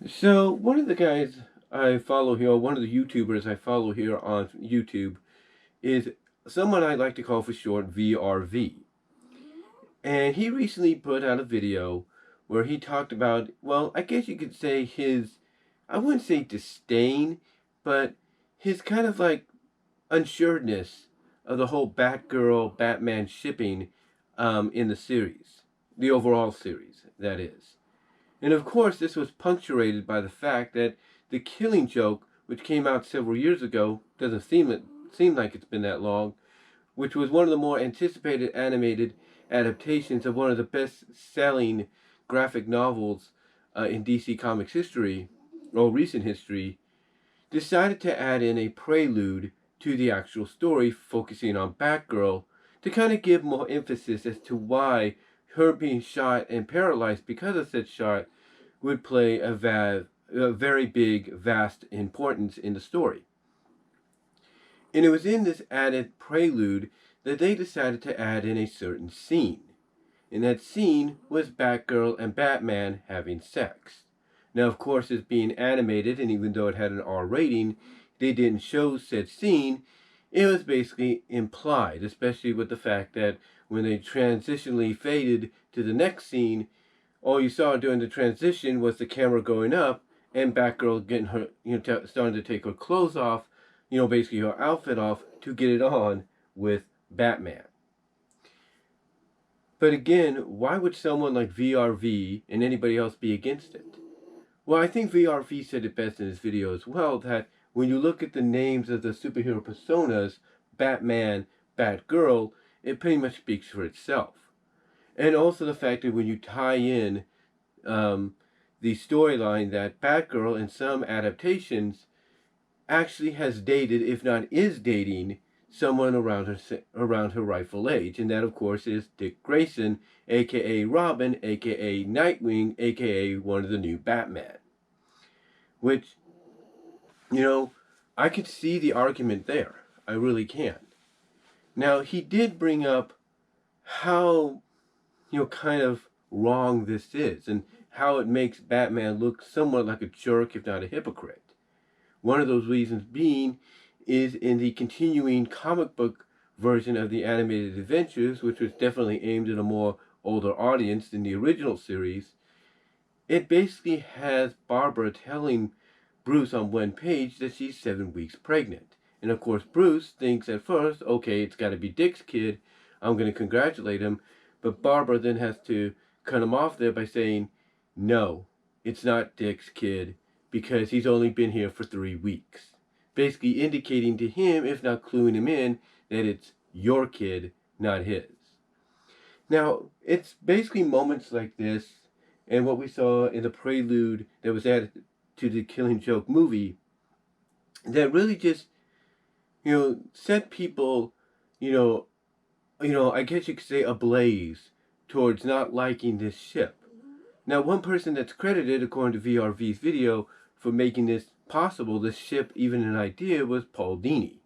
So one of the guys I follow here, one of the YouTubers I follow here on YouTube, is someone I like to call for short VRV. And he recently put out a video where he talked about, well, I guess you could say his, I wouldn't say disdain, but his kind of like unsureness of the whole Batgirl Batman shipping in the series, the overall series, that is. And of course, this was punctuated by the fact that The Killing Joke, which came out several years ago, doesn't seem like it's been that long, which was one of the more anticipated animated adaptations of one of the best-selling graphic novels in DC Comics history, or recent history, decided to add in a prelude to the actual story, focusing on Batgirl, to kind of give more emphasis as to why her being shot and paralyzed because of said shot would play a very big, vast importance in the story. And it was in this added prelude that they decided to add in a certain scene. And that scene was Batgirl and Batman having sex. Now, of course, it's being animated, and even though it had an R rating, they didn't show said scene. It was basically implied, especially with the fact that when they transitionally faded to the next scene, all you saw during the transition was the camera going up and Batgirl getting her, starting to take her clothes off, basically her outfit off to get it on with Batman. But again, why would someone like VRV and anybody else be against it? Well, I think VRV said it best in his video as well, that when you look at the names of the superhero personas, Batman, Batgirl, it pretty much speaks for itself. And also the fact that when you tie in the storyline that Batgirl in some adaptations actually has dated, if not is dating, someone around her rightful age, and that of course is Dick Grayson, aka Robin, aka Nightwing, aka one of the new Batman. Which, you know, I could see the argument there. I really can. Now, he did bring up how, kind of wrong this is, and how it makes Batman look somewhat like a jerk, if not a hypocrite. One of those reasons being is in the continuing comic book version of the animated adventures, which was definitely aimed at a more older audience than the original series. It basically has Barbara telling Bruce on one page that she's 7 weeks pregnant. And of course, Bruce thinks at first, okay, it's got to be Dick's kid. I'm going to congratulate him. But Barbara then has to cut him off there by saying, no, it's not Dick's kid because he's only been here for 3 weeks. Basically indicating to him, if not cluing him in, that it's your kid, not his. Now, it's basically moments like this and what we saw in the prelude that was added to the Killing Joke movie that really just, set people, you know, I guess you could say ablaze towards not liking this ship. Now, one person that's credited, according to VRV's video, for making this possible, this ship even an idea, was Paul Dini.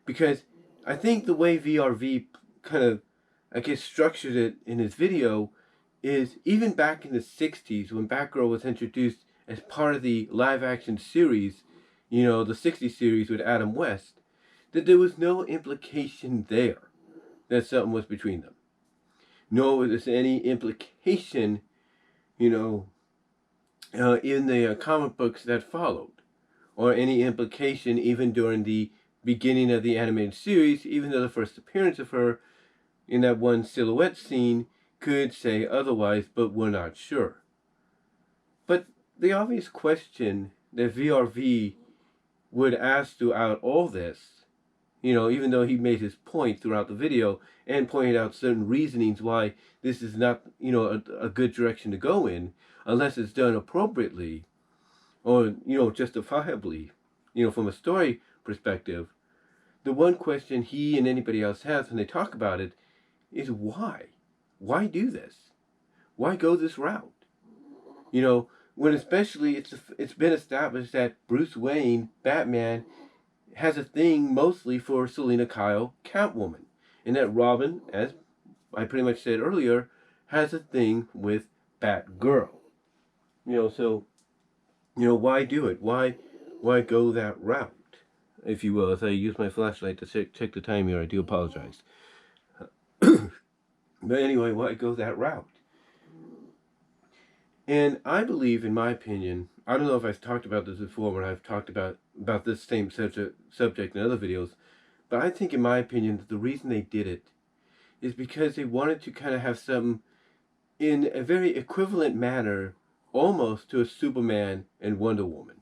Because I think the way VRV kind of, I guess, structured it in his video is even back in the 60s when Batgirl was introduced as part of the live action series, the 60s series with Adam West, that there was no implication there that something was between them. Nor was there any implication, in the comic books that followed, or any implication even during the beginning of the animated series, even though the first appearance of her in that one silhouette scene could say otherwise, but we're not sure. But the obvious question that VRV would ask throughout all this, even though he made his point throughout the video and pointed out certain reasonings why this is not, a good direction to go in, unless it's done appropriately or, justifiably, from a story perspective, the one question he and anybody else has when they talk about it is why? Why do this? Why go this route? When especially it's been established that Bruce Wayne, Batman, has a thing mostly for Selina Kyle, Catwoman, and that Robin, as I pretty much said earlier, has a thing with Batgirl. So Why do it? Why go that route, if you will? As I use my flashlight to check the time here, I do apologize. But anyway, why go that route? And I believe, in my opinion, I don't know if I've talked about this before when I've talked about this same subject in other videos, but I think, in my opinion, that the reason they did it is because they wanted to kind of have something in a very equivalent manner, almost to a Superman and Wonder Woman.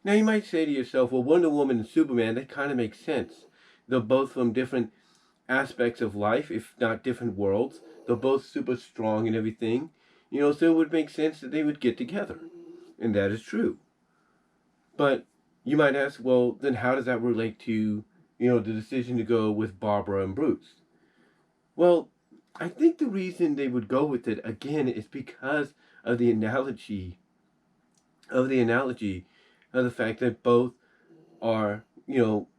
Now you might say to yourself, well, Wonder Woman and Superman, that kind of makes sense. They're both from different aspects of life, if not different worlds. They're both super strong and everything. So it would make sense that they would get together. And that is true. But you might ask, well, then how does that relate to, the decision to go with Barbara and Bruce? Well, I think the reason they would go with it, again, is because of the analogy of the fact that both are,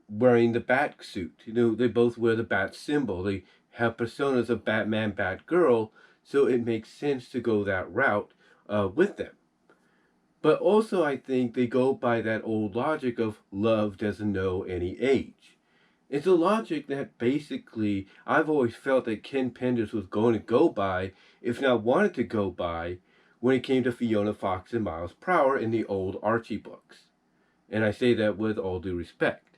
wearing the bat suit. They both wear the bat symbol. They have personas of Batman, Batgirl, so it makes sense to go that route with them. But also, I think they go by that old logic of love doesn't know any age. It's a logic that basically I've always felt that Ken Penders was going to go by, if not wanted to go by, when it came to Fiona Fox and Miles Prower in the old Archie books. And I say that with all due respect.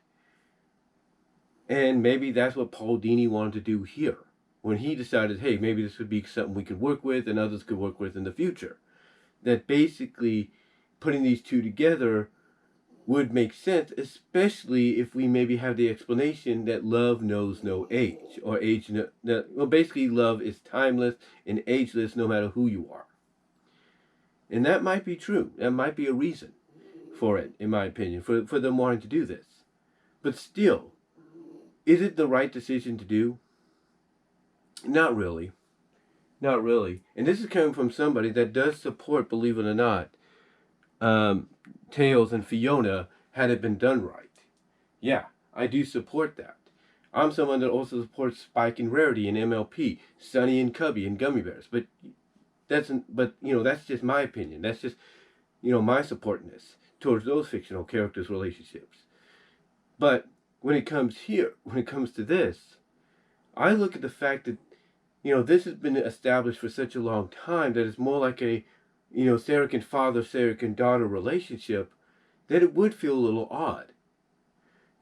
And maybe that's what Paul Dini wanted to do here, when he decided, hey, maybe this would be something we could work with and others could work with in the future. That basically putting these two together would make sense, especially if we maybe have the explanation that love knows no age, or well, basically love is timeless and ageless no matter who you are. And that might be true. That might be a reason for it, in my opinion, for them wanting to do this. But still, is it the right decision to do? Not really. Not really. And this is coming from somebody that does support, believe it or not, Tails and Fiona had it been done right. Yeah, I do support that. I'm someone that also supports Spike and Rarity and MLP, Sunny and Cubby and Gummy Bears. But that's just my opinion. That's just my supportness towards those fictional characters' relationships. But when it comes to this, I look at the fact that this has been established for such a long time that it's more like a surrogate father, surrogate daughter relationship, that it would feel a little odd.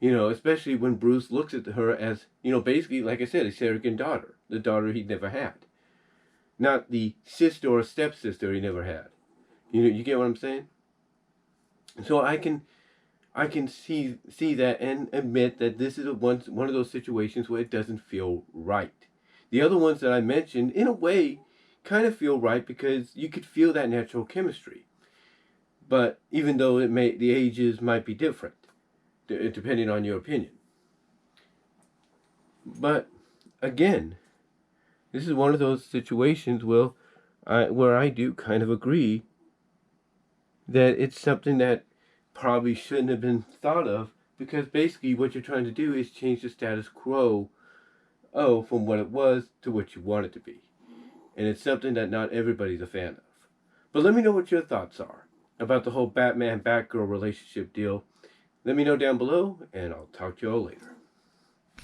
Especially when Bruce looks at her as, basically, like I said, a surrogate daughter, the daughter he never had. Not the sister or stepsister he never had. You get what I'm saying? So I can see that and admit that this is one of those situations where it doesn't feel right. The other ones that I mentioned, in a way, kind of feel right because you could feel that natural chemistry. But even though the ages might be different, depending on your opinion. But again, this is one of those situations where I do kind of agree that it's something that probably shouldn't have been thought of, because basically what you're trying to do is change the status quo from what it was to what you want it to be. And it's something that not everybody's a fan of. But let me know what your thoughts are about the whole Batman-Batgirl relationship deal. Let me know down below, and I'll talk to you all later.